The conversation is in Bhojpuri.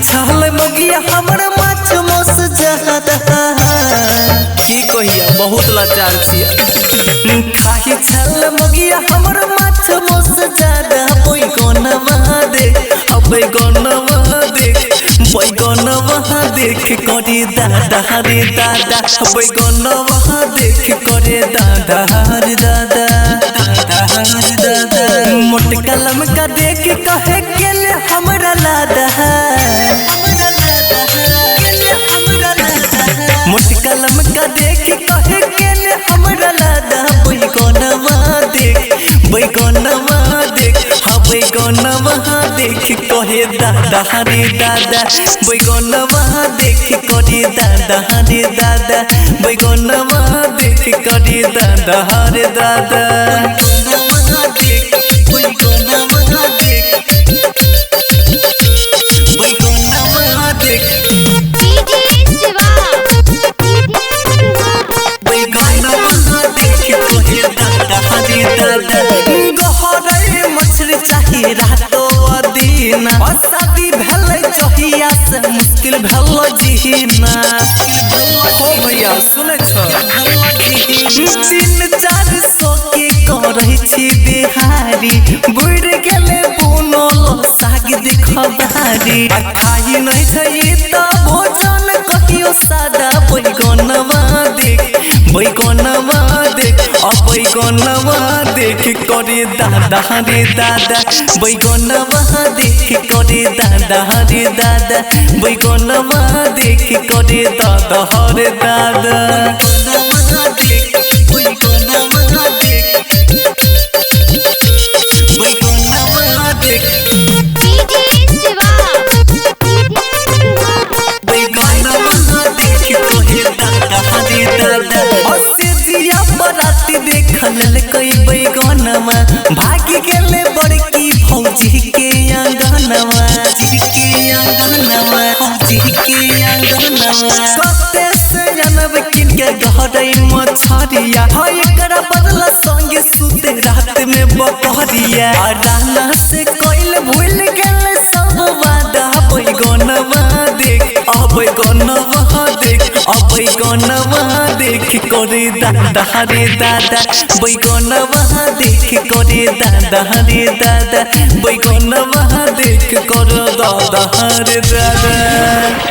छाल मगिया हमर माछ मोस जहदा की कहिया बहुत लाचार छिया खाही छाल मगिया हमर माछ मोस ज्यादा बैगनवा देख बैगनवा देख करे दादा रे दादा बैगनवा देख करे दादा रे दादा मोट कलम का देख कहे गेले हमरा लादा मोट कलम का देख कहे गेले हमरा लादा बैगनवा देख बैगनवा देख कहे दादा रे दादा बैगनवा देख करे दादा रे दादा बैगनवा देख करे दादा रे दादा चाहिए रातो दीना शादी भेल जहिया से मुश्किल भेल जीना ओ भैया सुने छ 3-400 के करही छी बिहारी बुढ़ गेले बनल साग देखबारी खाई नहीं छै त भोजन कहियो सादा बैगनवा देख बैगनवा देख बैगनवा देख करे दादा रे दादा बैगनवा देख करे दादा रे दादा बैगनवा देख करे दादा रे दादा कई बैगनवा भाग गेले बड़की फौजी के अंगनवा सत्ते से जनब किन के गहरई मछरिया हई एकरा बदला संगे सुते रात में बपहरिया राना से कोइल भूल गेले सब वादा बैगनवा देख बैगनवा देख बैगनवा देख करे दादा रे दादा बैगनवा देख करे दादा रे दादा बैगनवा देख कर दादा रे दादा।